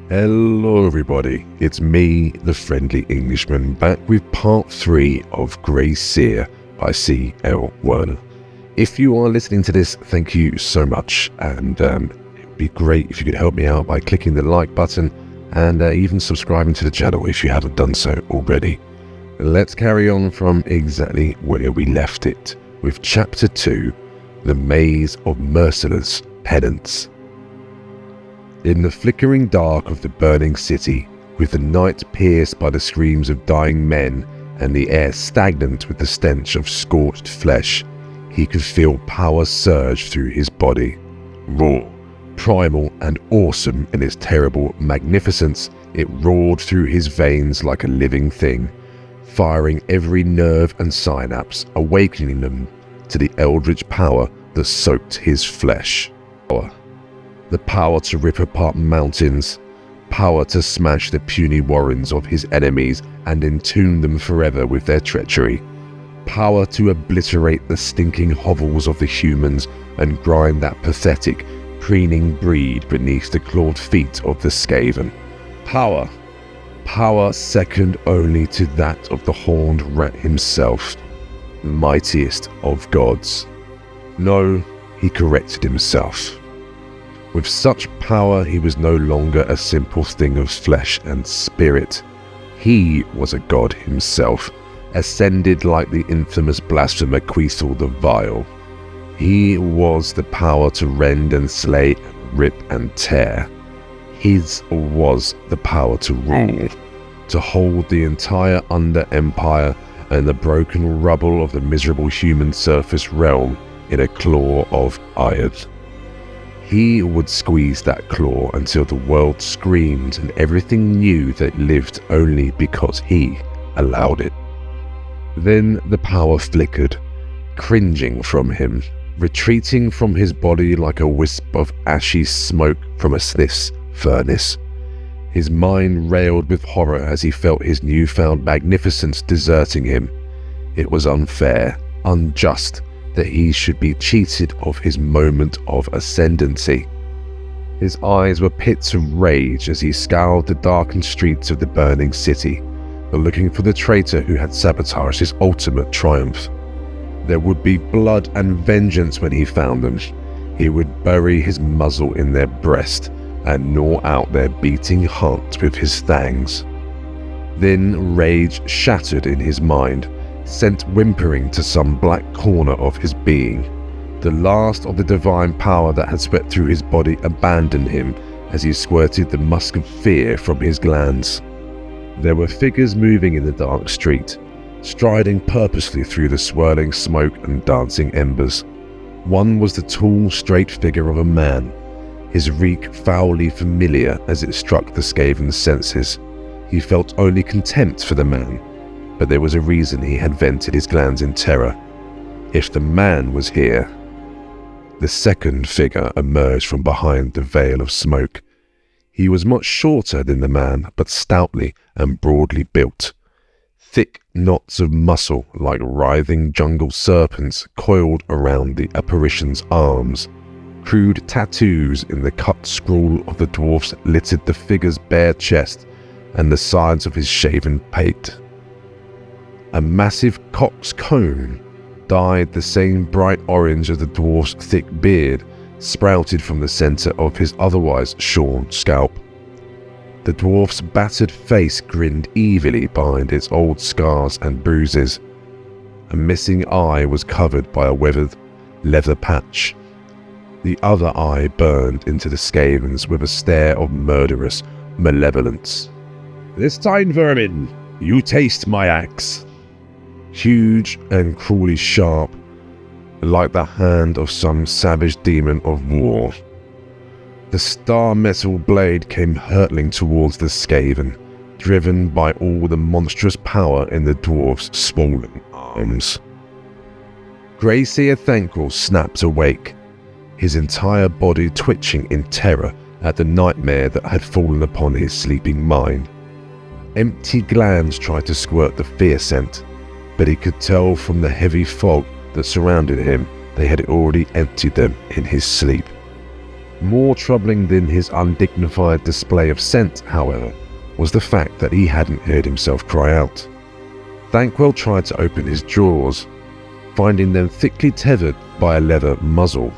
Hello everybody, it's me, the Friendly Englishman, back with part 3 of Seer by C.L. Werner. If you are listening to this, thank you so much, and it would be great if you could help me out by clicking the like button and even subscribing to the channel if you haven't done so already. Let's carry on from exactly where we left it, with Chapter 2, The Maze of Penance. In the flickering dark of the burning city, with the night pierced by the screams of dying men and the air stagnant with the stench of scorched flesh, he could feel power surge through his body. Raw, primal and awesome in its terrible magnificence, it roared through his veins like a living thing, firing every nerve and synapse, awakening them to the eldritch power that soaked his flesh. The power to rip apart mountains, power to smash the puny warrens of his enemies and entomb them forever with their treachery, power to obliterate the stinking hovels of the humans and grind that pathetic, preening breed beneath the clawed feet of the Skaven. Power second only to that of the horned rat himself, the mightiest of gods. No, he corrected himself. With such power, he was no longer a simple thing of flesh and spirit. He was a god himself, ascended like the infamous blasphemer Queethel the Vile. He was the power to rend and slay, rip and tear. His was the power to rule, to hold the entire Under-Empire and the broken rubble of the miserable human surface realm in a claw of iron. He would squeeze that claw until the world screamed and everything knew that it lived only because he allowed it. Then the power flickered, cringing from him, retreating from his body like a wisp of ashy smoke from a smith's furnace. His mind railed with horror as he felt his newfound magnificence deserting him. It was unfair, unjust, that he should be cheated of his moment of ascendancy. His eyes were pits of rage as he scoured the darkened streets of the burning city, looking for the traitor who had sabotaged his ultimate triumph. There would be blood and vengeance when he found them. He would bury his muzzle in their breast and gnaw out their beating hearts with his fangs. Then rage shattered in his mind, sent whimpering to some black corner of his being. The last of the divine power that had swept through his body abandoned him as he squirted the musk of fear from his glands. There were figures moving in the dark street, striding purposely through the swirling smoke and dancing embers. One was the tall, straight figure of a man, his reek foully familiar as it struck the Skaven's senses. He felt only contempt for the man, but there was a reason he had vented his glands in terror. If the man was here... The second figure emerged from behind the veil of smoke. He was much shorter than the man, but stoutly and broadly built. Thick knots of muscle, like writhing jungle serpents, coiled around the apparition's arms. Crude tattoos in the cut scroll of the dwarfs littered the figure's bare chest and the sides of his shaven pate. A massive cock's comb, dyed the same bright orange as the dwarf's thick beard, sprouted from the center of his otherwise shorn scalp. The dwarf's battered face grinned evilly behind its old scars and bruises. A missing eye was covered by a weathered leather patch. The other eye burned into the Skavens with a stare of murderous malevolence. "This time, vermin, you taste my axe." Huge and cruelly sharp, like the hand of some savage demon of war. The star metal blade came hurtling towards the Skaven, driven by all the monstrous power in the dwarf's swollen arms. Seer Thankful snapped awake, his entire body twitching in terror at the nightmare that had fallen upon his sleeping mind. Empty glands tried to squirt the fear scent, but he could tell from the heavy fog that surrounded him they had already emptied them in his sleep. More troubling than his undignified display of scent, however, was the fact that he hadn't heard himself cry out. Thankwell tried to open his jaws, finding them thickly tethered by a leather muzzle.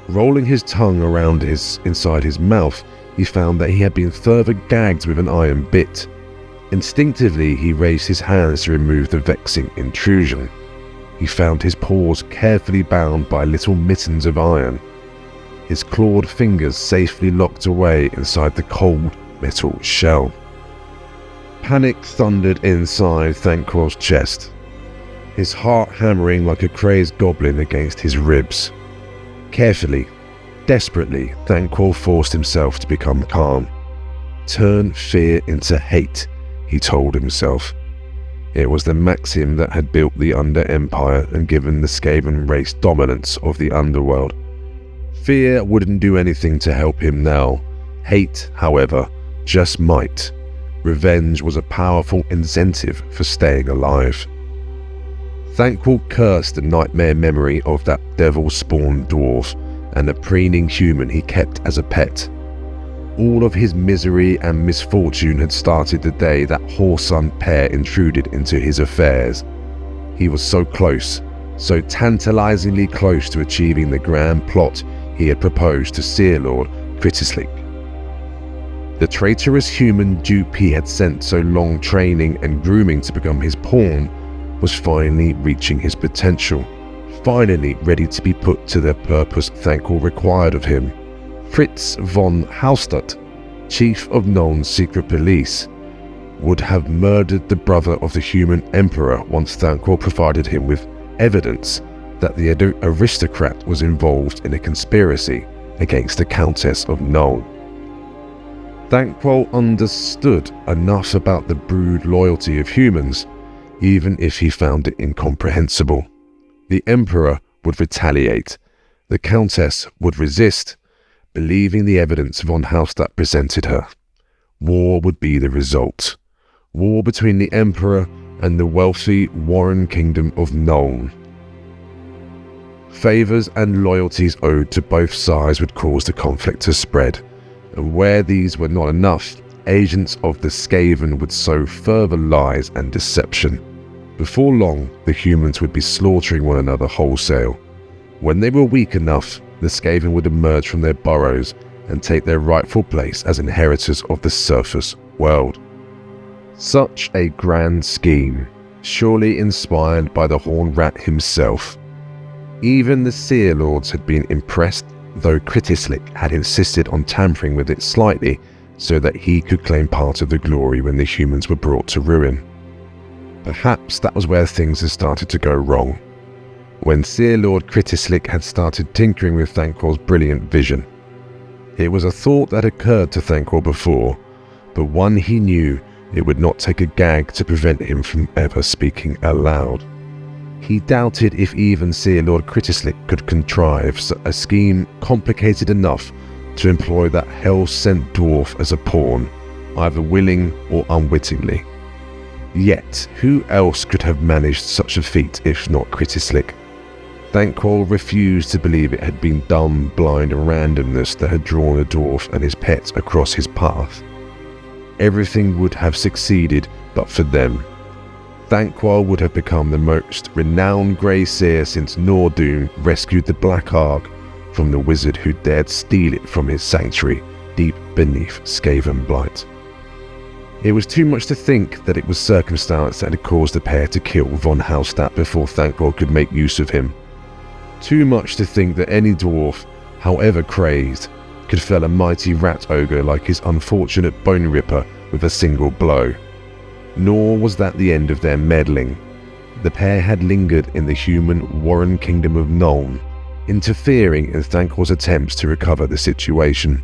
Rolling his tongue around inside his mouth, he found that he had been further gagged with an iron bit. Instinctively, he raised his hands to remove the vexing intrusion. He found his paws carefully bound by little mittens of iron, his clawed fingers safely locked away inside the cold metal shell. Panic thundered inside Thankwell's chest, his heart hammering like a crazed goblin against his ribs. Carefully, desperately, Thankwell forced himself to become calm. Turn fear into hate, he told himself. It was the maxim that had built the Under-Empire and given the Skaven race dominance of the underworld. Fear wouldn't do anything to help him now. Hate, however, just might. Revenge was a powerful incentive for staying alive. Thankwell cursed the nightmare memory of that devil-spawned dwarf and the preening human he kept as a pet. All of his misery and misfortune had started the day that whoreson pair intruded into his affairs. He was so close, so tantalizingly close to achieving the grand plot he had proposed to Seer Lord Kritislik. The traitorous human dupe he had sent so long training and grooming to become his pawn was finally reaching his potential, finally ready to be put to the purpose Thankwell required of him. Fritz von Hallstatt, chief of Nuln's secret police, would have murdered the brother of the human emperor once Thankwell provided him with evidence that the aristocrat was involved in a conspiracy against the Countess of Nuln. Thankwell understood enough about the brood loyalty of humans, even if he found it incomprehensible. The Emperor would retaliate. The Countess would resist, believing the evidence von Hallstatt presented her. War would be the result. War between the Emperor and the wealthy Warren Kingdom of Nuln. Favours and loyalties owed to both sides would cause the conflict to spread, and where these were not enough, agents of the Skaven would sow further lies and deception. Before long, the humans would be slaughtering one another wholesale. When they were weak enough, the Skaven would emerge from their burrows and take their rightful place as inheritors of the surface world. Such a grand scheme, surely inspired by the Horned Rat himself. Even the Seer Lords had been impressed, though Kritislik had insisted on tampering with it slightly so that he could claim part of the glory when the humans were brought to ruin. Perhaps that was where things had started to go wrong, when Seer Lord Kritislik had started tinkering with Thankwell's brilliant vision. It was a thought that occurred to Thankwell before, but one he knew it would not take a gag to prevent him from ever speaking aloud. He doubted if even Seer Lord Kritislik could contrive a scheme complicated enough to employ that hell-sent dwarf as a pawn, either willing or unwittingly. Yet, who else could have managed such a feat if not Kritislik? Thankwell refused to believe it had been dumb, blind randomness that had drawn the dwarf and his pet across his path. Everything would have succeeded but for them. Thankwell would have become the most renowned Grey Seer since Nordun rescued the Black Ark from the wizard who dared steal it from his sanctuary deep beneath Skavenblight. It was too much to think that it was circumstance that had caused the pair to kill von Hallstatt before Thankwell could make use of him. Too much to think that any dwarf, however crazed, could fell a mighty rat ogre like his unfortunate Bone Ripper with a single blow. Nor was that the end of their meddling. The pair had lingered in the human Warren Kingdom of Nuln, interfering in Thankwell's attempts to recover the situation.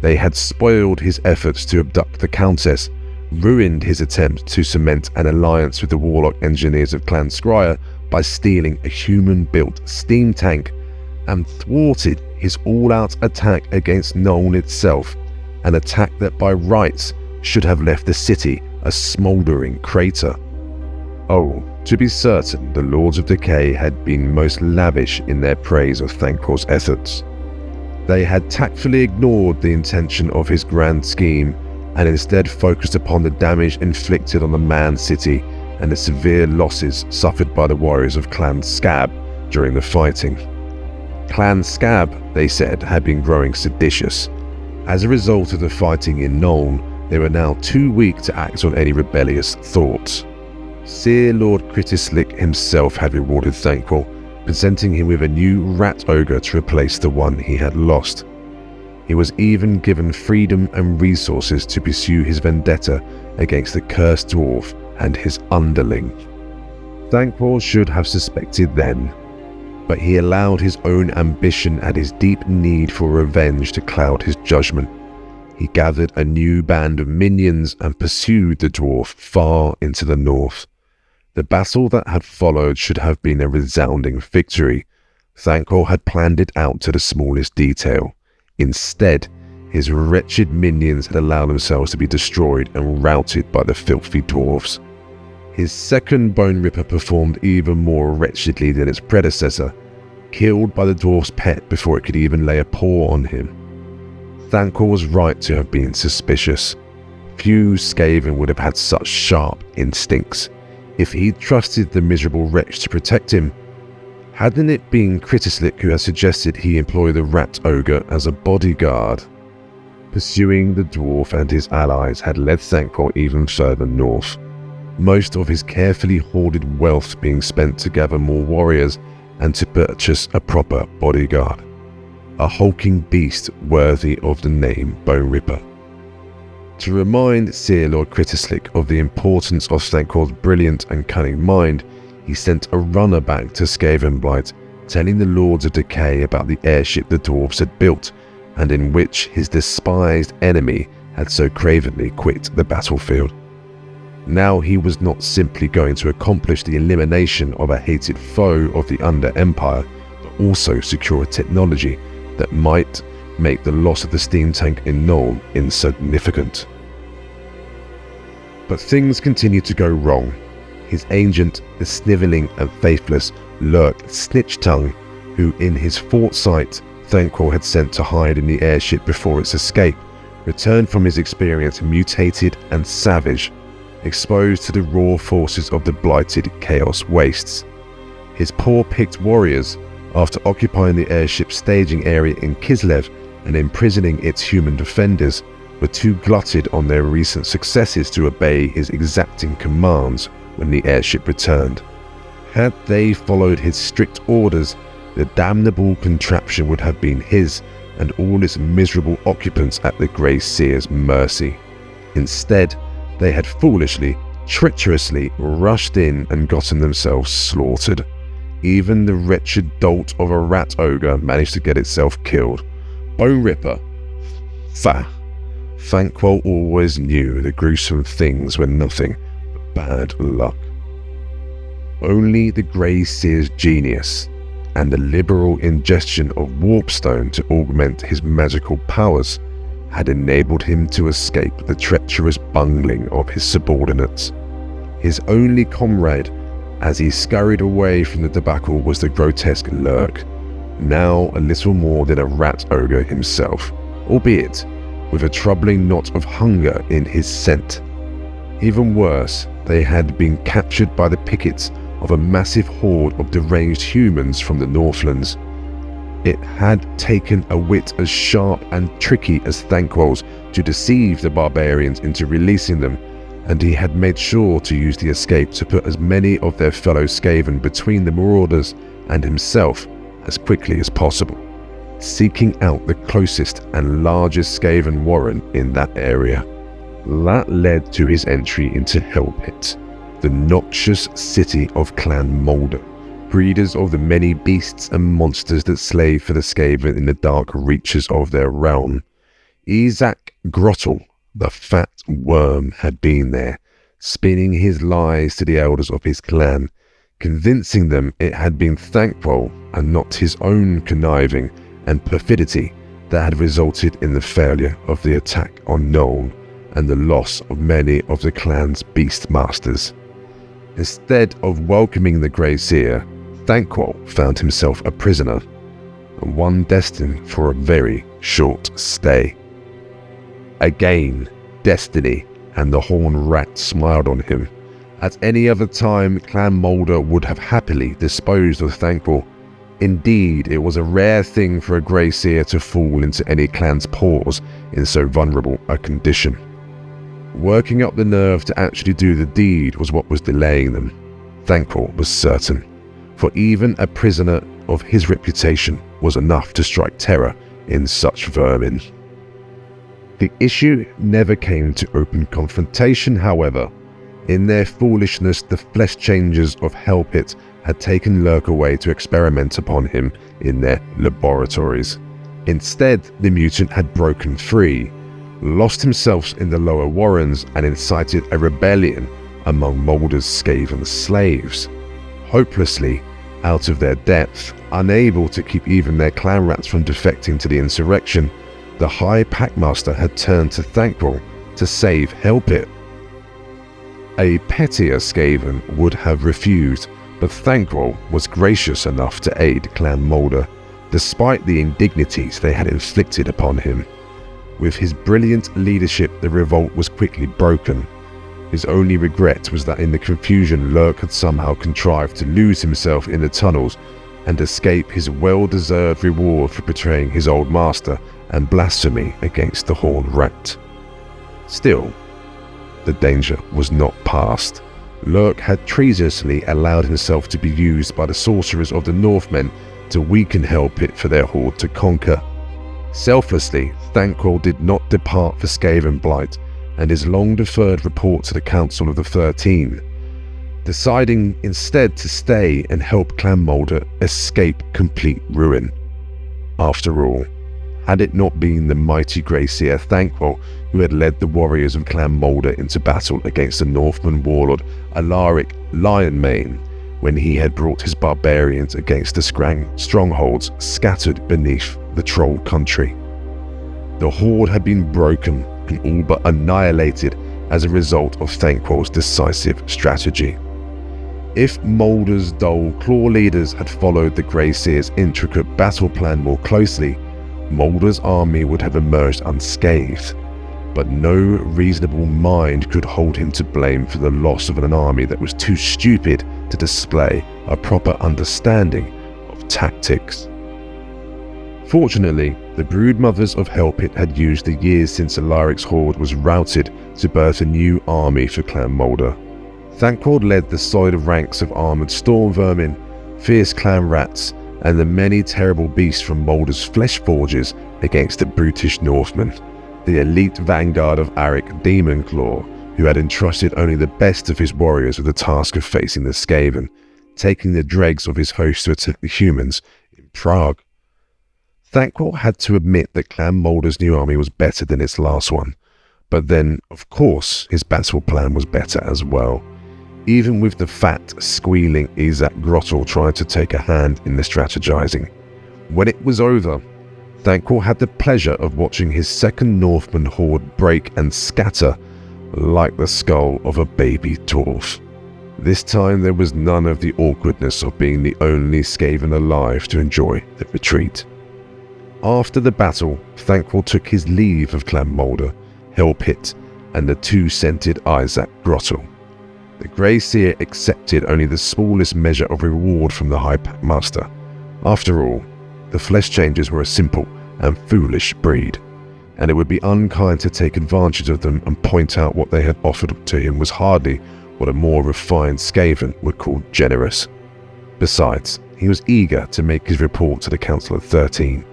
They had spoiled his efforts to abduct the Countess, ruined his attempt to cement an alliance with the warlock engineers of Clan Skryre by stealing a human-built steam tank, and thwarted his all-out attack against Nuln itself, an attack that by rights should have left the city a smouldering crater. Oh, to be certain, the Lords of Decay had been most lavish in their praise of Thankwell's efforts. They had tactfully ignored the intention of his grand scheme and instead focused upon the damage inflicted on the Man City and the severe losses suffered by the warriors of Clan Scab during the fighting. Clan Scab, they said, had been growing seditious. As a result of the fighting in Nuln, they were now too weak to act on any rebellious thoughts. Seer Lord Critislick himself had rewarded Thanquol, presenting him with a new rat ogre to replace the one he had lost. He was even given freedom and resources to pursue his vendetta against the cursed dwarf and his underling. Thanquol should have suspected then, but he allowed his own ambition and his deep need for revenge to cloud his judgment. He gathered a new band of minions and pursued the dwarf far into the north. The battle that had followed should have been a resounding victory. Thanquol had planned it out to the smallest detail. Instead, his wretched minions had allowed themselves to be destroyed and routed by the filthy dwarves. His second Bone Ripper performed even more wretchedly than its predecessor, killed by the dwarf's pet before it could even lay a paw on him. Thanquol was right to have been suspicious. Few Skaven would have had such sharp instincts. If he'd trusted the miserable wretch to protect him, hadn't it been Critislick who had suggested he employ the rat ogre as a bodyguard? Pursuing the dwarf and his allies had led Thanquol even further north, most of his carefully hoarded wealth being spent to gather more warriors and to purchase a proper bodyguard, a hulking beast worthy of the name Bone Ripper. To remind Seer Lord Critislick of the importance of Thanquol's brilliant and cunning mind, he sent a runner back to Skavenblight, telling the Lords of Decay about the airship the dwarves had built, and in which his despised enemy had so cravenly quit the battlefield. Now he was not simply going to accomplish the elimination of a hated foe of the Under Empire, but also secure a technology that might make the loss of the steam tank in Nuln insignificant. But things continued to go wrong. His agent, the snivelling and faithless Lurk Snitchtongue, who in his foresight Thanquol had sent to hide in the airship before its escape, returned from his experience mutated and savage, exposed to the raw forces of the blighted Chaos Wastes. His poor-picked warriors, after occupying the airship's staging area in Kislev and imprisoning its human defenders, were too glutted on their recent successes to obey his exacting commands when the airship returned. Had they followed his strict orders, the damnable contraption would have been his and all its miserable occupants at the Grey Seer's mercy. Instead, they had foolishly, treacherously rushed in and gotten themselves slaughtered. Even the wretched dolt of a rat ogre managed to get itself killed. Bone Ripper. Thanquol always knew the gruesome things were nothing but bad luck. Only the Grey Seer's genius and the liberal ingestion of Warpstone to augment his magical powers had enabled him to escape the treacherous bungling of his subordinates. His only comrade as he scurried away from the debacle was the grotesque Lurk, now a little more than a rat ogre himself, albeit with a troubling knot of hunger in his scent. Even worse, they had been captured by the pickets of a massive horde of deranged humans from the Northlands. It had taken a wit as sharp and tricky as Thanquol's to deceive the barbarians into releasing them, and he had made sure to use the escape to put as many of their fellow Skaven between the marauders and himself as quickly as possible, seeking out the closest and largest Skaven warren in that area. That led to his entry into Hellpit, the noxious city of Clan Moulder, breeders of the many beasts and monsters that slave for the Skaven in the dark reaches of their realm. Isaac Grottle, the fat worm, had been there, spinning his lies to the elders of his clan, convincing them it had been Thanquol and not his own conniving and perfidy that had resulted in the failure of the attack on Nuln and the loss of many of the clan's beastmasters. Instead of welcoming the Grey Seer, Thanquol found himself a prisoner. and one destined for a very short stay. Again, destiny and the Horned Rat smiled on him. At any other time, Clan Moulder would have happily disposed of Thanquol. Indeed, it was a rare thing for a Grey Seer to fall into any clan's paws in so vulnerable a condition. Working up the nerve to actually do the deed was what was delaying them. Thanquol was certain, for even a prisoner of his reputation was enough to strike terror in such vermin. The issue never came to open confrontation, however. In their foolishness, the flesh changers of Hellpit had taken Lurk away to experiment upon him in their laboratories. Instead, the mutant had broken free, lost himself in the lower warrens, and incited a rebellion among Moulder's Skaven slaves. Hopelessly out of their depth, unable to keep even their clan rats from defecting to the insurrection, the High Packmaster had turned to Thanquol to save Hellpit. A pettier Skaven would have refused, but Thanquol was gracious enough to aid Clan Moulder, despite the indignities they had inflicted upon him. With his brilliant leadership, the revolt was quickly broken. His only regret was that in the confusion, Lurk had somehow contrived to lose himself in the tunnels and escape his well-deserved reward for betraying his old master and blasphemy against the Horned Rat. Still, the danger was not past. Lurk had treasonously allowed himself to be used by the sorcerers of the Northmen to weaken Hellpit for their horde to conquer. Selflessly, Thanquol did not depart for Skavenblight and his long-deferred report to the Council of the 13, deciding instead to stay and help Clan Moulder escape complete ruin. After all, had it not been the mighty Grey Seer Thanquol who had led the warriors of Clan Moulder into battle against the Northman warlord Alaric Lionmane, when he had brought his barbarians against the strongholds scattered beneath the Troll country. The horde had been broken and all but annihilated as a result of Thanquol's decisive strategy. If Moulder's dull claw leaders had followed the Grey Seer's intricate battle plan more closely, Moulder's army would have emerged unscathed, but no reasonable mind could hold him to blame for the loss of an army that was too stupid to display a proper understanding of tactics. Fortunately, the broodmothers of Hellpit had used the years since Alaric's horde was routed to birth a new army for Clan Moulder. Thanquol led the solid ranks of armoured storm vermin, fierce clan rats, and the many terrible beasts from Moulder's flesh forges against the brutish Northmen, the elite vanguard of Arik Demonclaw, who had entrusted only the best of his warriors with the task of facing the Skaven, taking the dregs of his host to attack the humans in Prague. Thanquol had to admit that Clan Moulder's new army was better than its last one, but then, of course, his battle plan was better as well. Even with the fat, squealing Isaac Grottel trying to take a hand in the strategizing. When it was over, Thanquol had the pleasure of watching his second Northman horde break and scatter like the skull of a baby dwarf. This time there was none of the awkwardness of being the only Skaven alive to enjoy the retreat. After the battle, Thanquol took his leave of Clan Moulder, Hellpit, and the two-scented Isaac Grottel. The Grey Seer accepted only the smallest measure of reward from the High Packmaster. After all, the Flesh Changers were a simple and foolish breed, and it would be unkind to take advantage of them and point out what they had offered to him was hardly what a more refined Skaven would call generous. Besides, he was eager to make his report to the Council of 13.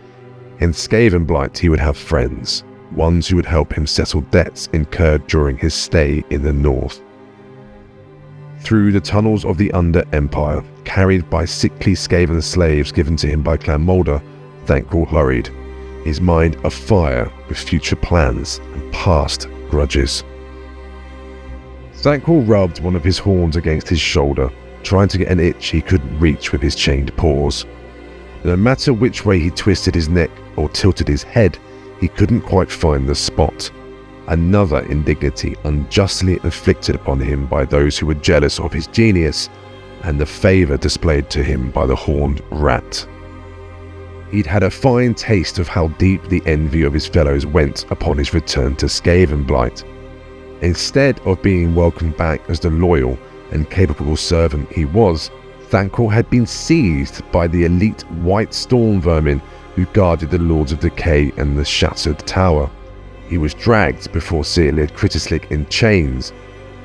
In Skavenblight he would have friends, ones who would help him settle debts incurred during his stay in the north. Through the tunnels of the Under Empire, carried by sickly Skaven slaves given to him by Clan Moulder, Thanquol hurried, his mind afire with future plans and past grudges. Thanquol rubbed one of his horns against his shoulder, trying to get an itch he couldn't reach with his chained paws. No matter which way he twisted his neck or tilted his head, he couldn't quite find the spot. Another indignity unjustly inflicted upon him by those who were jealous of his genius and the favour displayed to him by the Horned Rat. He'd had a fine taste of how deep the envy of his fellows went upon his return to Skavenblight. Instead of being welcomed back as the loyal and capable servant he was, Thancor had been seized by the elite white storm vermin who guarded the Lords of Decay and the Shattered Tower. He was dragged before Seer led Kritislik in chains,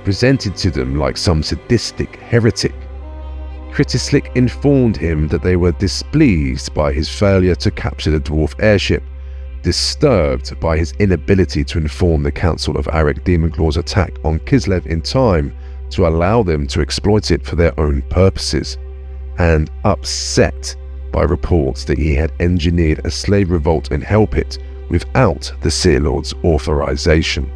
presented to them like some sadistic heretic. Kritislik informed him that they were displeased by his failure to capture the dwarf airship, disturbed by his inability to inform the Council of Arik Demonclaw's attack on Kislev in time to allow them to exploit it for their own purposes, and upset by reports that he had engineered a slave revolt in Hellpit without the Seer Lord's authorization.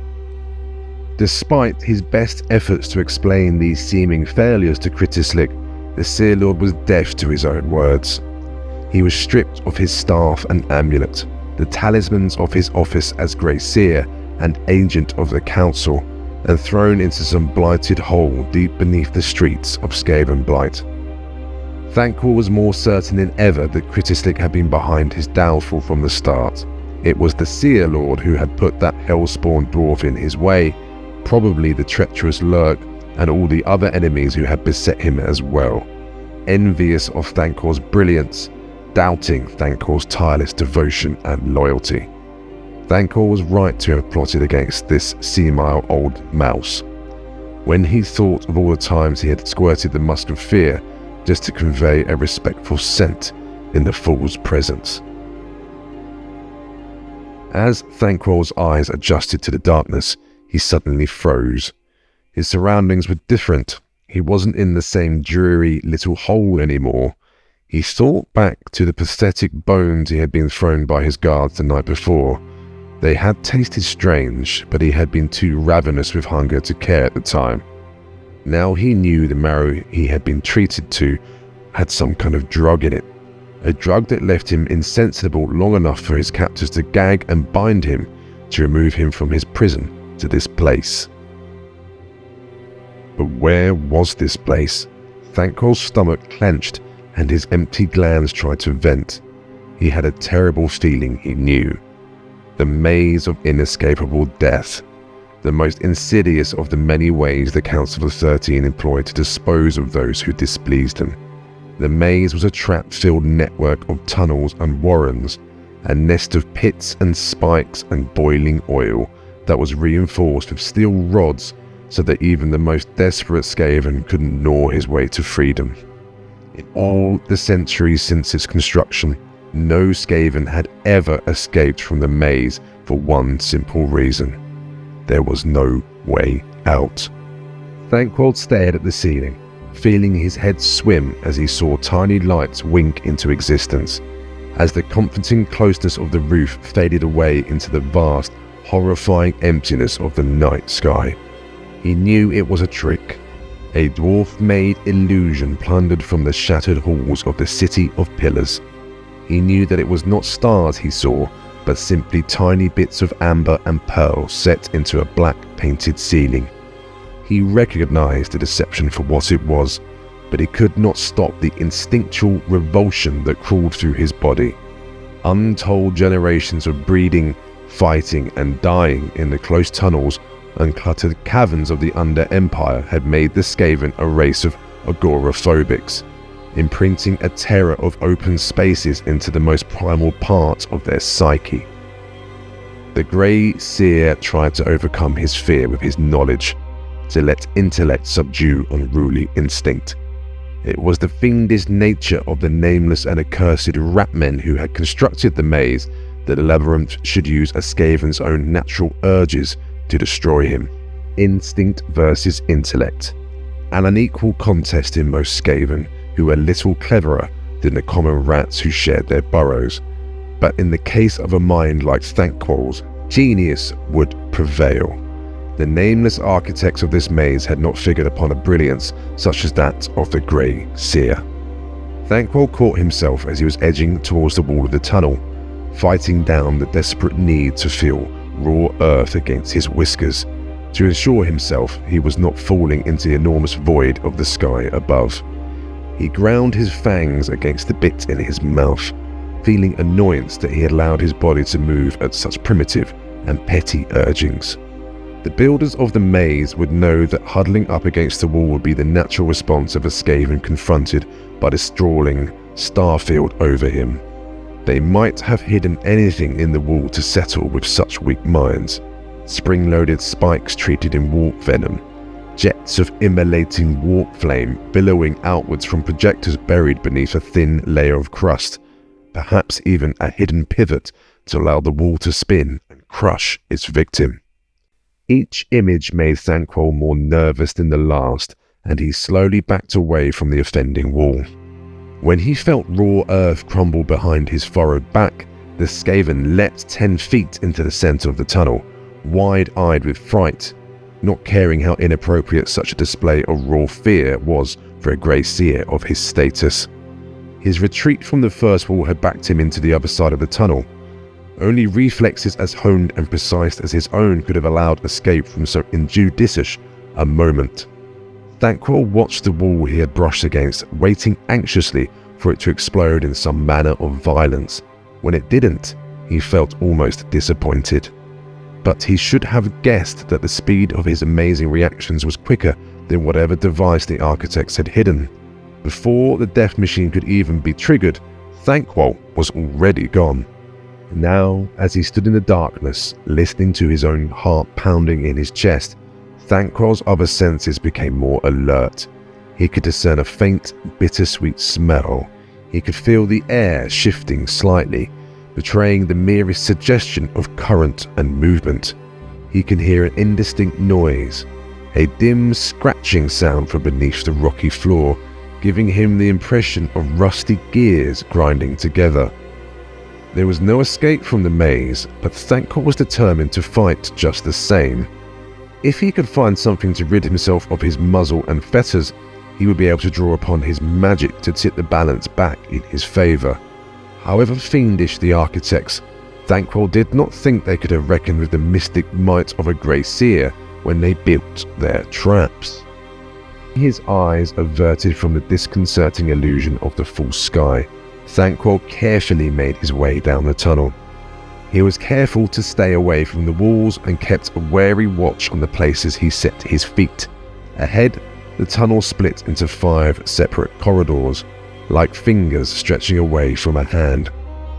Despite his best efforts to explain these seeming failures to Kritislik, the Seer Lord was deaf to his own words. He was stripped of his staff and amulet, the talismans of his office as Grey Seer and Agent of the Council, and thrown into some blighted hole deep beneath the streets of Skavenblight. Thancor was more certain than ever that Kritislik had been behind his downfall from the start. It was the Seer Lord who had put that hell-spawned dwarf in his way, probably the treacherous Lurk and all the other enemies who had beset him as well. Envious of Thancor's brilliance, doubting Thancor's tireless devotion and loyalty. Thancor was right to have plotted against this senile old mouse. When he thought of all the times he had squirted the musk of fear just to convey a respectful scent in the fool's presence. As Thancor's eyes adjusted to the darkness, he suddenly froze. His surroundings were different. He wasn't in the same dreary little hole anymore. He thought back to the pathetic bones he had been thrown by his guards the night before. They had tasted strange, but he had been too ravenous with hunger to care at the time. Now he knew the marrow he had been treated to had some kind of drug in it. A drug that left him insensible long enough for his captors to gag and bind him to remove him from his prison to this place. But where was this place? Thancor's stomach clenched and his empty glands tried to vent. He had a terrible feeling he knew. The maze of inescapable death. The most insidious of the many ways the Council of 13 employed to dispose of those who displeased them. The maze was a trap-filled network of tunnels and warrens, a nest of pits and spikes and boiling oil that was reinforced with steel rods so that even the most desperate Skaven couldn't gnaw his way to freedom. In all the centuries since its construction, no Skaven had ever escaped from the maze for one simple reason. There was no way out. Thancor stared at the ceiling, feeling his head swim as he saw tiny lights wink into existence, as the comforting closeness of the roof faded away into the vast, horrifying emptiness of the night sky. He knew it was a trick, a dwarf-made illusion plundered from the shattered halls of the City of Pillars. He knew that it was not stars he saw, but simply tiny bits of amber and pearl set into a black painted ceiling. He recognized the deception for what it was, but he could not stop the instinctual revulsion that crawled through his body. Untold generations of breeding, fighting and dying in the close tunnels and cluttered caverns of the Under-Empire had made the Skaven a race of agoraphobics, imprinting a terror of open spaces into the most primal parts of their psyche. The Grey Seer tried to overcome his fear with his knowledge, to let intellect subdue unruly instinct. It was the fiendish nature of the nameless and accursed rat-men who had constructed the maze that the labyrinth should use a Skaven's own natural urges to destroy him. Instinct versus intellect. An unequal contest in most Skaven, who were little cleverer than the common rats who shared their burrows. But in the case of a mind like Thancor's, genius would prevail. The nameless architects of this maze had not figured upon a brilliance such as that of the Grey Seer. Thancor caught himself as he was edging towards the wall of the tunnel, fighting down the desperate need to feel raw earth against his whiskers, to assure himself he was not falling into the enormous void of the sky above. He ground his fangs against the bit in his mouth, feeling annoyance that he had allowed his body to move at such primitive and petty urgings. The builders of the maze would know that huddling up against the wall would be the natural response of a Skaven confronted by the sprawling starfield over him. They might have hidden anything in the wall to settle with such weak minds. Spring-loaded spikes treated in warp venom, jets of immolating warp flame billowing outwards from projectors buried beneath a thin layer of crust, perhaps even a hidden pivot to allow the wall to spin and crush its victim. Each image made Thanquol more nervous than the last, and he slowly backed away from the offending wall. When he felt raw earth crumble behind his furrowed back, the Skaven leapt 10 feet into the center of the tunnel, wide-eyed with fright, not caring how inappropriate such a display of raw fear was for a Grey Seer of his status. His retreat from the first wall had backed him into the other side of the tunnel. Only reflexes as honed and precise as his own could have allowed escape from so injudicious a moment. Thanquol watched the wall he had brushed against, waiting anxiously for it to explode in some manner of violence. When it didn't, he felt almost disappointed. But he should have guessed that the speed of his amazing reactions was quicker than whatever device the architects had hidden. Before the death machine could even be triggered, Thanquol was already gone. Now, as he stood in the darkness, listening to his own heart pounding in his chest, Thanquol's other senses became more alert. He could discern a faint, bittersweet smell. He could feel the air shifting slightly, betraying the merest suggestion of current and movement. He could hear an indistinct noise, a dim scratching sound from beneath the rocky floor, giving him the impression of rusty gears grinding together. There was no escape from the maze, but Thanquol was determined to fight just the same. If he could find something to rid himself of his muzzle and fetters, he would be able to draw upon his magic to tip the balance back in his favor. However fiendish the architects, Thanquol did not think they could have reckoned with the mystic might of a Grey Seer when they built their traps. His eyes averted from the disconcerting illusion of the false sky, Thanquol carefully made his way down the tunnel. He was careful to stay away from the walls and kept a wary watch on the places he set his feet. Ahead, the tunnel split into 5 separate corridors, like fingers stretching away from a hand.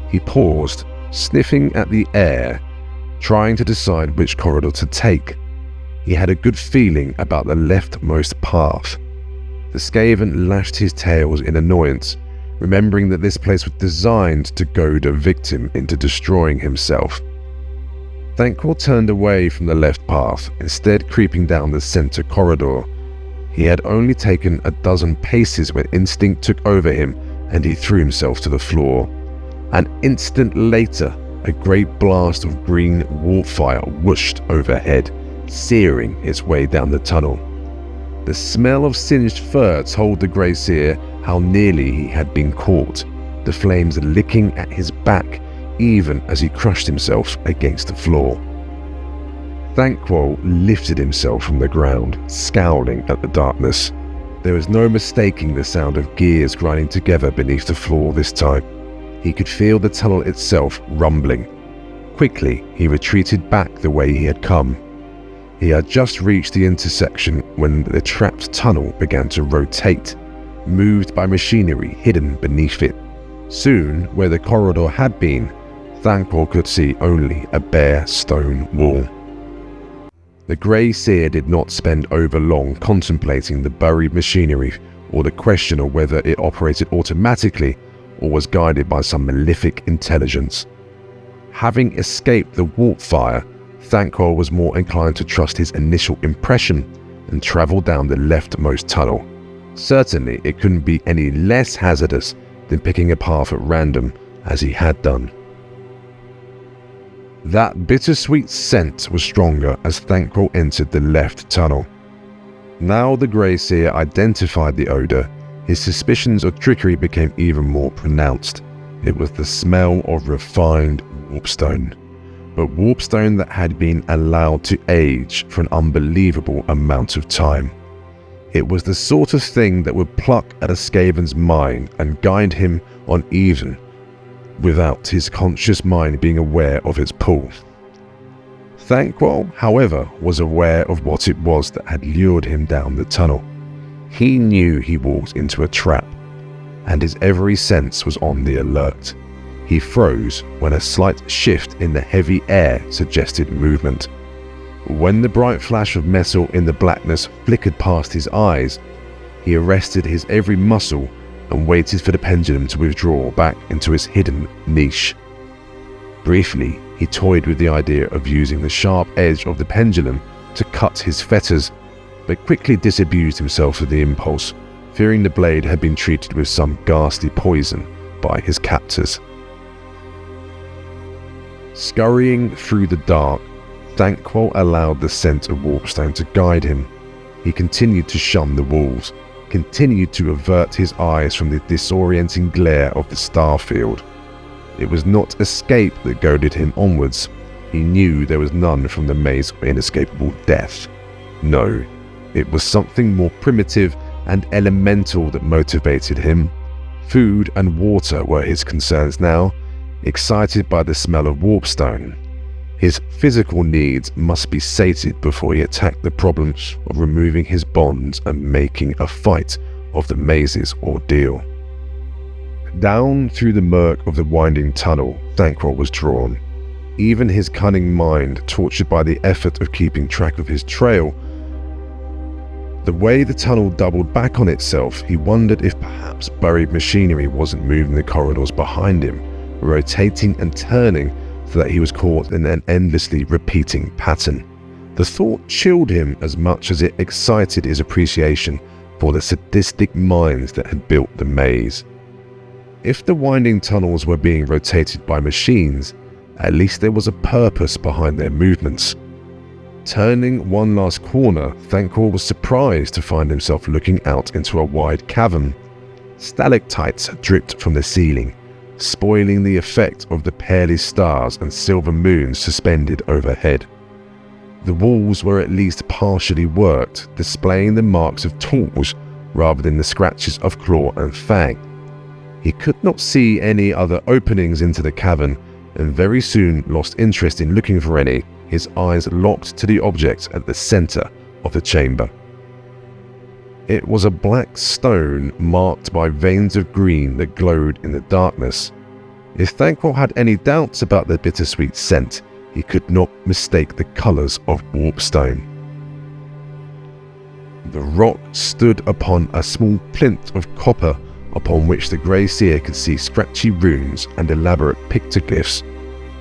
He paused, sniffing at the air, trying to decide which corridor to take. He had a good feeling about the leftmost path. The Skaven lashed his tails in annoyance, remembering that this place was designed to goad a victim into destroying himself. Thanquol turned away from the left path, instead creeping down the center corridor. He had only taken a dozen paces when instinct took over him and he threw himself to the floor. An instant later, a great blast of green warp fire whooshed overhead, searing its way down the tunnel. The smell of singed fur told the Grey Seer how nearly he had been caught, the flames licking at his back even as he crushed himself against the floor. Thanquol lifted himself from the ground, scowling at the darkness. There was no mistaking the sound of gears grinding together beneath the floor this time. He could feel the tunnel itself rumbling. Quickly, he retreated back the way he had come. He had just reached the intersection when the trapped tunnel began to rotate, moved by machinery hidden beneath it. Soon, where the corridor had been, Thanquol could see only a bare stone wall. The Grey Seer did not spend over long contemplating the buried machinery or the question of whether it operated automatically or was guided by some malefic intelligence. Having escaped the warp fire, Thanquol was more inclined to trust his initial impression and travel down the leftmost tunnel. Certainly, it couldn't be any less hazardous than picking a path at random as he had done. That bittersweet scent was stronger as Thanquol entered the left tunnel. Now the Grey Seer identified the odor, his suspicions of trickery became even more pronounced. It was the smell of refined warpstone, but warpstone that had been allowed to age for an unbelievable amount of time. It was the sort of thing that would pluck at a Skaven's mind and guide him on even without his conscious mind being aware of its pull. Thanquol, however, was aware of what it was that had lured him down the tunnel. He knew he walked into a trap, and his every sense was on the alert. He froze when a slight shift in the heavy air suggested movement. When the bright flash of metal in the blackness flickered past his eyes, he arrested his every muscle and waited for the pendulum to withdraw back into its hidden niche. Briefly, he toyed with the idea of using the sharp edge of the pendulum to cut his fetters, but quickly disabused himself of the impulse, fearing the blade had been treated with some ghastly poison by his captors. Scurrying through the dark, Thanquol allowed the scent of Warpstone to guide him. He continued to shun the walls, continued to avert his eyes from the disorienting glare of the starfield. It was not escape that goaded him onwards. He knew there was none from the maze of inescapable death. No, it was something more primitive and elemental that motivated him. Food and water were his concerns now, excited by the smell of Warpstone. His physical needs must be sated before he attacked the problem of removing his bonds and making a fight of the maze's ordeal. Down through the murk of the winding tunnel, Thanquol was drawn. Even his cunning mind, tortured by the effort of keeping track of his trail, the way the tunnel doubled back on itself, he wondered if perhaps buried machinery wasn't moving the corridors behind him, rotating and turning so that he was caught in an endlessly repeating pattern. The thought chilled him as much as it excited his appreciation for the sadistic minds that had built the maze. If the winding tunnels were being rotated by machines, at least there was a purpose behind their movements. Turning one last corner, Thanquol was surprised to find himself looking out into a wide cavern. Stalactites dripped from the ceiling, spoiling the effect of the pearly stars and silver moons suspended overhead. The walls were at least partially worked, displaying the marks of tools rather than the scratches of claw and fang. He could not see any other openings into the cavern, and very soon lost interest in looking for any, his eyes locked to the object at the center of the chamber. It was a black stone marked by veins of green that glowed in the darkness. If Thanquol had any doubts about the bittersweet scent, he could not mistake the colors of Warpstone. The rock stood upon a small plinth of copper upon which the grey Seer could see scratchy runes and elaborate pictoglyphs.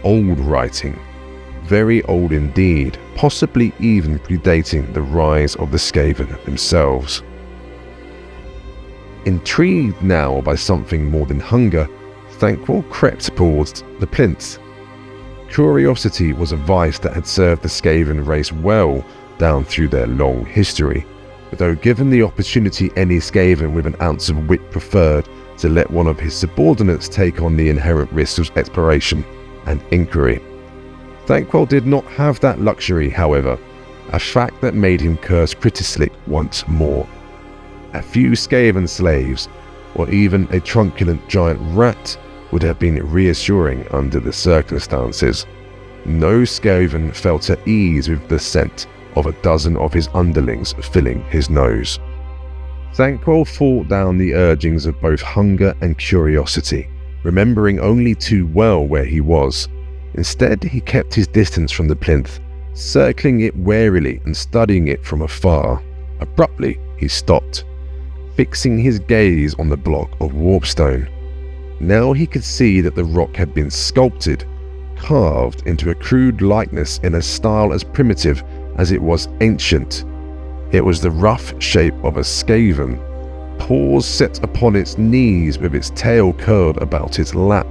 Old writing, very old indeed, possibly even predating the rise of the Skaven themselves. Intrigued now by something more than hunger, Thanquol crept towards the plinth. Curiosity was a vice that had served the Skaven race well down through their long history, though given the opportunity any Skaven with an ounce of wit preferred to let one of his subordinates take on the inherent risks of exploration and inquiry. Thanquol did not have that luxury, however, a fact that made him curse Critislick once more. A few Skaven slaves, or even a truculent giant rat, would have been reassuring under the circumstances. No Skaven felt at ease with the scent of a dozen of his underlings filling his nose. Thanquol fought down the urgings of both hunger and curiosity, remembering only too well where he was. Instead, he kept his distance from the plinth, circling it warily and studying it from afar. Abruptly, he stopped, fixing his gaze on the block of Warpstone. Now he could see that the rock had been sculpted, carved into a crude likeness in a style as primitive as it was ancient. It was the rough shape of a Skaven, paws set upon its knees with its tail curled about its lap.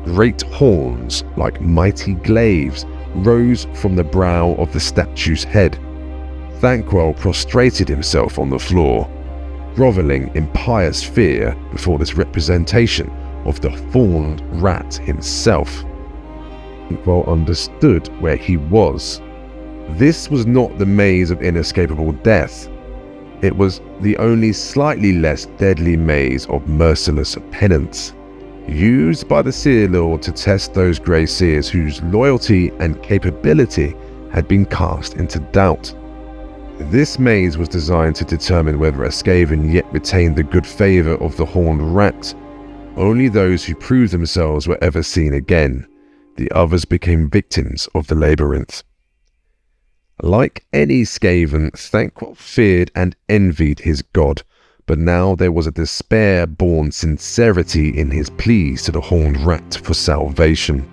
Great horns, like mighty glaives, rose from the brow of the statue's head. Thanquol prostrated himself on the floor, groveling in pious fear before this representation of the horned rat himself. Thanquol understood where he was. This was not the maze of inescapable death. It was the only slightly less deadly maze of merciless penance. used by the Seer Lord to test those Grey Seers whose loyalty and capability had been cast into doubt. This maze was designed to determine whether a Skaven yet retained the good favour of the Horned Rat. Only those who proved themselves were ever seen again. The others became victims of the labyrinth. Like any Skaven, Thanquol feared and envied his god, but now there was a despair-born sincerity in his pleas to the Horned Rat for salvation.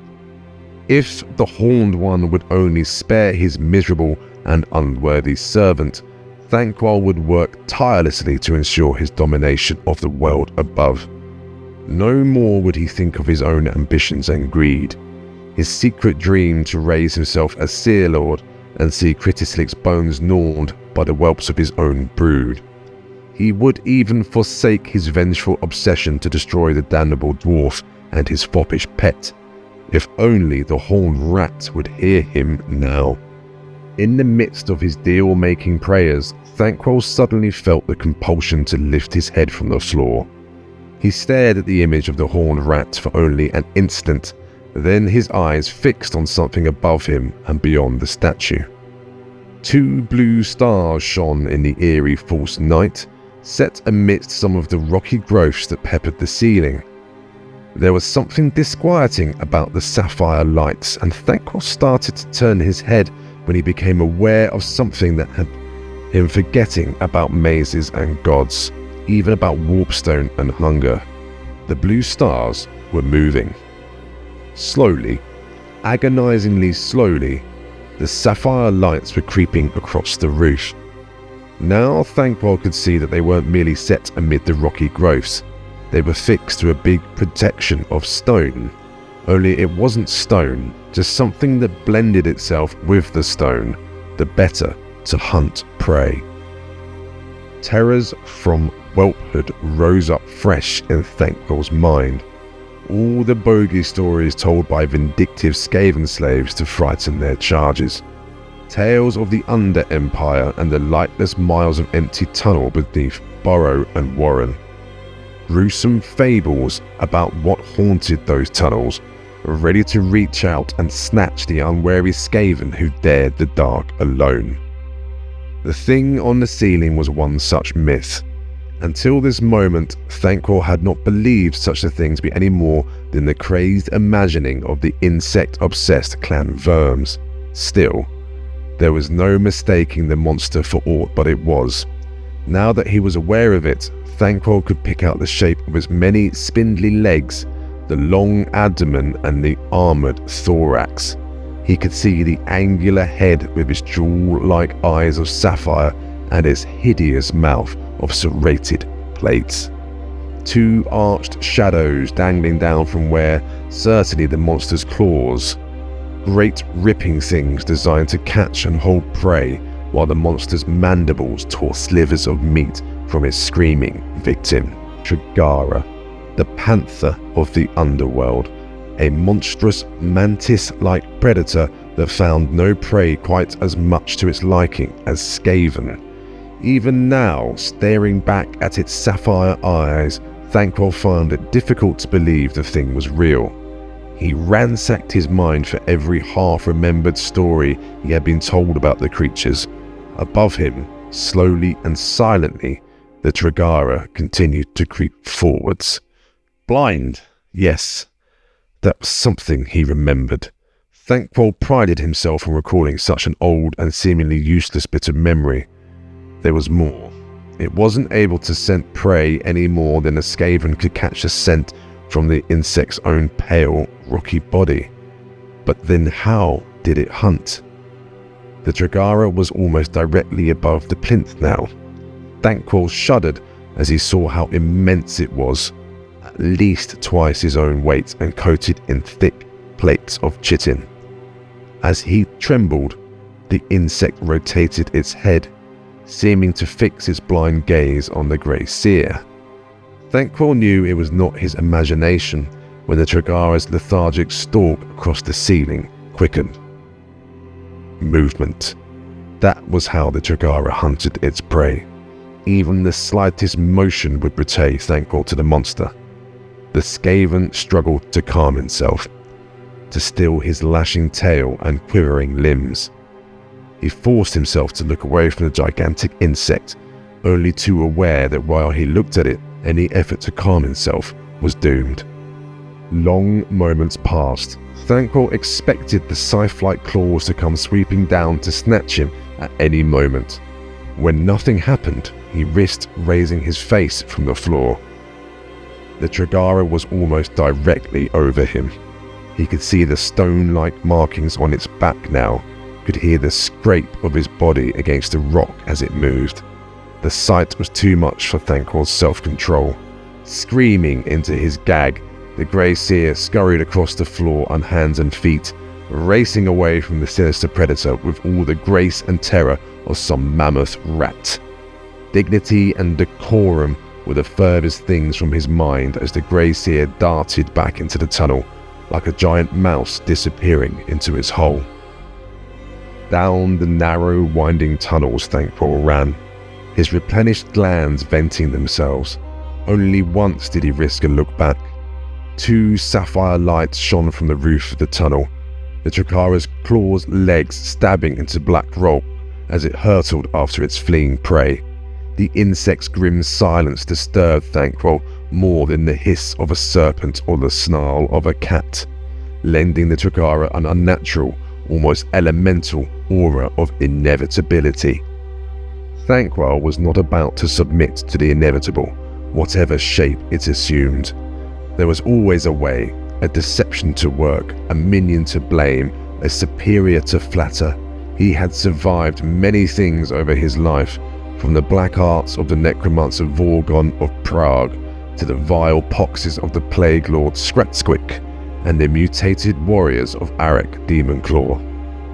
If the Horned One would only spare his miserable and unworthy servant, Thanquol would work tirelessly to ensure his domination of the world above. No more would he think of his own ambitions and greed. His secret dream to raise himself as Seer Lord and see Critislik's bones gnawed by the whelps of his own brood. He would even forsake his vengeful obsession to destroy the damnable dwarf and his foppish pet, if only the Horned Rat would hear him now. In the midst of his deal-making prayers, Thanquol suddenly felt the compulsion to lift his head from the floor. He stared at the image of the Horned Rat for only an instant, then his eyes fixed on something above him and beyond the statue. 2 blue stars shone in the eerie false night, set amidst some of the rocky growths that peppered the ceiling. There was something disquieting about the sapphire lights, and Thanquol started to turn his head when he became aware of something that had him forgetting about mazes and gods, even about Warpstone and hunger. The blue stars were moving. Slowly, agonizingly slowly, the sapphire lights were creeping across the roof. Now Thanquol could see that they weren't merely set amid the rocky growths. They were fixed to a big protection of stone. Only it wasn't stone, just something that blended itself with the stone, the better to hunt prey. Terrors from whelphood rose up fresh in Thanquol's mind. All the bogey stories told by vindictive Skaven slaves to frighten their charges. Tales of the Under-Empire and the lightless miles of empty tunnel beneath Burrow and Warren. Gruesome fables about what haunted those tunnels, ready to reach out and snatch the unwary Skaven who dared the dark alone. The thing on the ceiling was one such myth. Until this moment, Thanquol had not believed such a thing to be any more than the crazed imagining of the insect-obsessed clan Verms. Still, there was no mistaking the monster for aught but it was. Now that he was aware of it, Thanquol could pick out the shape of its many spindly legs, the long abdomen and the armoured thorax. He could see the angular head with its jewel-like eyes of sapphire and its hideous mouth of serrated plates. 2 arched shadows dangling down from where certainly the monster's claws. Great ripping things designed to catch and hold prey, while the monster's mandibles tore slivers of meat from its screaming victim. Tragara, the panther of the underworld, a monstrous mantis-like predator that found no prey quite as much to its liking as Skaven. Even now, staring back at its sapphire eyes, Thanquol found it difficult to believe the thing was real. He ransacked his mind for every half-remembered story he had been told about the creatures. Above him, slowly and silently, the Tragara continued to creep forwards. Blind, yes, that was something he remembered. Thanquol prided himself on recalling such an old and seemingly useless bit of memory. There was more. It wasn't able to scent prey any more than a Skaven could catch a scent from the insect's own pale, rocky body. But then how did it hunt? The Tragara was almost directly above the plinth now. Thanquol shuddered as he saw how immense it was, at least twice his own weight and coated in thick plates of chitin. As he trembled, the insect rotated its head, seeming to fix its blind gaze on the Grey Seer. Thanquol knew it was not his imagination when the Tragara's lethargic stalk across the ceiling quickened. Movement. That was how the Tragara hunted its prey. Even the slightest motion would betray Thanquol to the monster. the Skaven struggled to calm himself, to still his lashing tail and quivering limbs. He forced himself to look away from the gigantic insect, only too aware that while he looked at it, any effort to calm himself was doomed. Long moments passed. Thanquol expected the scythe-like claws to come sweeping down to snatch him at any moment. When nothing happened, he risked raising his face from the floor. The Tragara was almost directly over him. He could see the stone-like markings on its back now, could hear the scrape of his body against the rock as it moved. The sight was too much for Thanquol's self-control. Screaming into his gag, the grey Seer scurried across the floor on hands and feet, racing away from the sinister predator with all the grace and terror of some mammoth rat. Dignity and decorum were the furthest things from his mind as the grey Seer darted back into the tunnel, like a giant mouse disappearing into his hole. Down the narrow, winding tunnels Thanquol ran, his replenished glands venting themselves. Only once did he risk a look back. 2 sapphire lights shone from the roof of the tunnel, the Tragara's claws' legs stabbing into black rock as it hurtled after its fleeing prey. The insect's grim silence disturbed Thanquol more than the hiss of a serpent or the snarl of a cat, lending the Tragara an unnatural, almost elemental aura of inevitability. Thanquol was not about to submit to the inevitable, whatever shape it assumed. There was always a way, a deception to work, a minion to blame, a superior to flatter. He had survived many things over his life, from the black arts of the necromancer Vorgon of Prague to the vile poxes of the plague lord Skratskwick and the mutated warriors of Arak Demonclaw.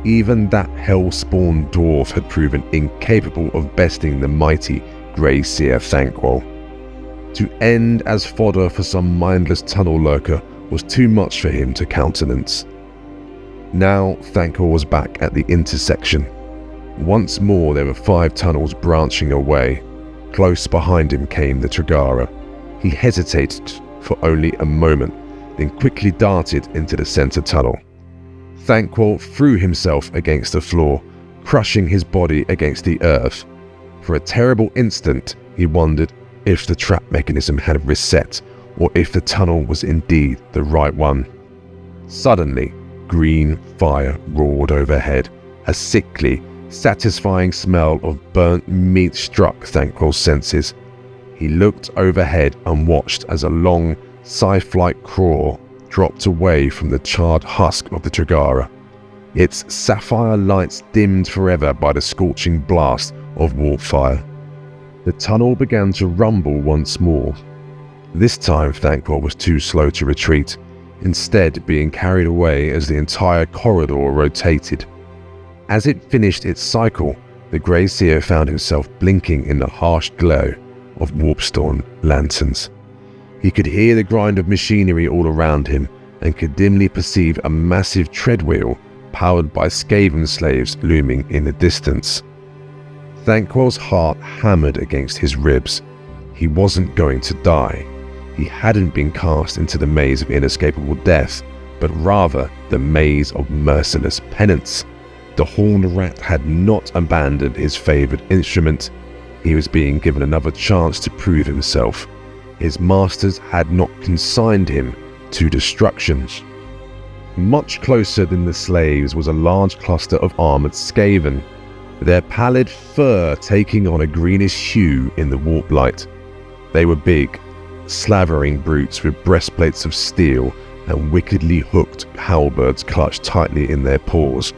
Even that hell-spawned dwarf had proven incapable of besting the mighty grey Seer Thanquol. To end as fodder for some mindless tunnel lurker was too much for him to countenance. Now Thanquol was back at the intersection. Once more there were 5 tunnels branching away. Close behind him came the Tragara. He hesitated for only a moment, then quickly darted into the center tunnel. Thanquol threw himself against the floor, crushing his body against the earth. For a terrible instant, he wondered if the trap mechanism had reset, or if the tunnel was indeed the right one. Suddenly, green fire roared overhead. A sickly, satisfying smell of burnt meat struck Thanquol's senses. He looked overhead and watched as a long, scythe-like claw dropped away from the charred husk of the Tragara, its sapphire lights dimmed forever by the scorching blast of warp fire. The tunnel began to rumble once more. This time Thanquol was too slow to retreat, instead being carried away as the entire corridor rotated. As it finished its cycle, the grey Seer found himself blinking in the harsh glow of Warpstone lanterns. He could hear the grind of machinery all around him and could dimly perceive a massive treadwheel powered by Skaven slaves looming in the distance. Thanquol's heart hammered against his ribs. He wasn't going to die. He hadn't been cast into the maze of inescapable death, but rather the maze of merciless penance. The horned rat had not abandoned his favoured instrument. He was being given another chance to prove himself. His masters had not consigned him to destruction. Much closer than the slaves was a large cluster of armoured Skaven, their pallid fur taking on a greenish hue in the warp light. They were big, slavering brutes with breastplates of steel and wickedly hooked halberds clutched tightly in their paws.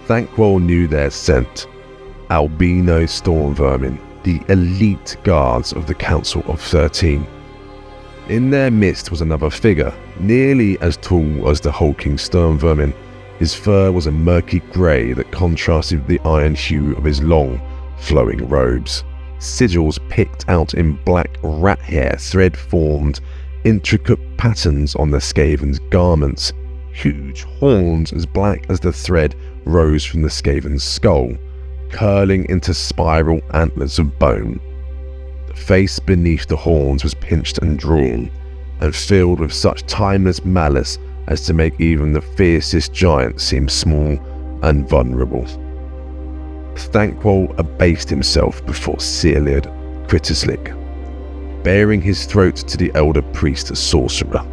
Thanquol knew their scent. Albino storm vermin, the elite guards of the Council of 13. In their midst was another figure, nearly as tall as the hulking storm vermin. His fur was a murky grey that contrasted with the iron hue of his long, flowing robes. Sigils picked out in black rat hair thread-formed intricate patterns on the Skaven's garments. Huge horns as black as the thread rose from the Skaven's skull, curling into spiral antlers of bone. The face beneath the horns was pinched and drawn, and filled with such timeless malice as to make even the fiercest giant seem small and vulnerable. Thanquol abased himself before Seer Critislick, baring his throat to the elder priest sorcerer.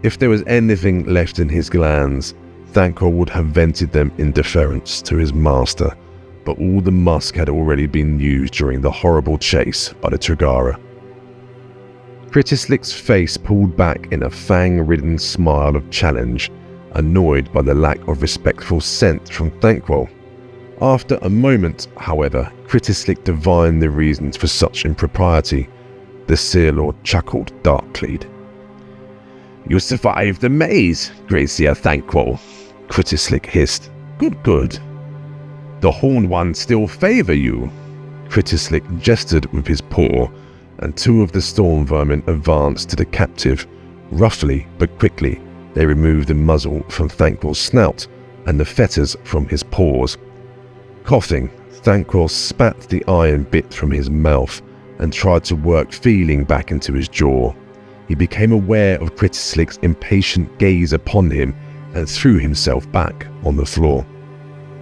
If there was anything left in his glands, Thanquol would have vented them in deference to his master, but all the musk had already been used during the horrible chase by the Tragara. Critislick's face pulled back in a fang-ridden smile of challenge, annoyed by the lack of respectful scent from Thanquol. After a moment, however, Critislick divined the reasons for such impropriety. The Seer Lord chuckled darkly. "You survived the maze, Gracia Thanquol," Critislick hissed. Good. "The Horned Ones still favor you." Critislick gestured with his paw, and two of the storm vermin advanced to the captive. Roughly but quickly, they removed the muzzle from Thanquol's snout and the fetters from his paws. Coughing, Thanquol spat the iron bit from his mouth and tried to work feeling back into his jaw. He became aware of Critislick's impatient gaze upon him and threw himself back on the floor.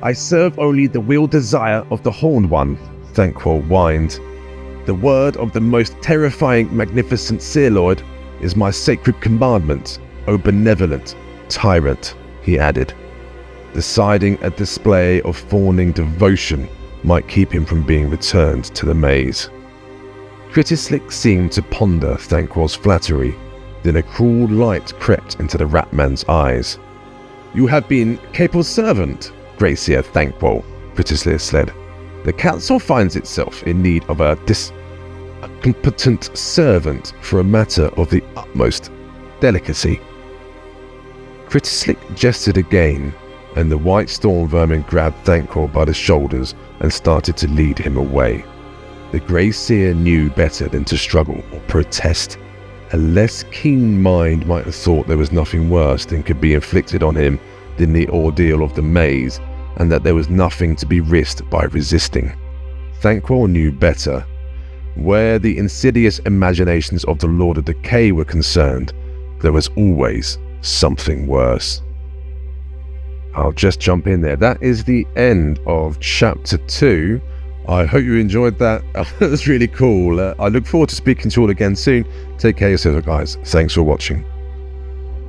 "I serve only the will desire of the Horned One," Thanquol whined. "The word of the most terrifying, magnificent Seer Lord is my sacred commandment, O benevolent tyrant," he added, deciding a display of fawning devotion might keep him from being returned to the maze. Critislick seemed to ponder Thanquol's flattery, then a cruel light crept into the Ratman's eyes. "You have been capable servant, Gracia Thanquol," Critislick said. "The council finds itself in need of a competent servant for a matter of the utmost delicacy." Critislick gestured again, and the white storm vermin grabbed Thanquol by the shoulders and started to lead him away. The Grey Seer knew better than to struggle or protest. A less keen mind might have thought there was nothing worse than could be inflicted on him than the ordeal of the maze, and that there was nothing to be risked by resisting. Thanquol knew better. Where the insidious imaginations of the Lord of Decay were concerned, there was always something worse. I'll just jump in there. That is the end of Chapter 2. I hope you enjoyed that. That was really cool. I look forward to speaking to you all again soon. Take care of yourselves, guys. Thanks for watching.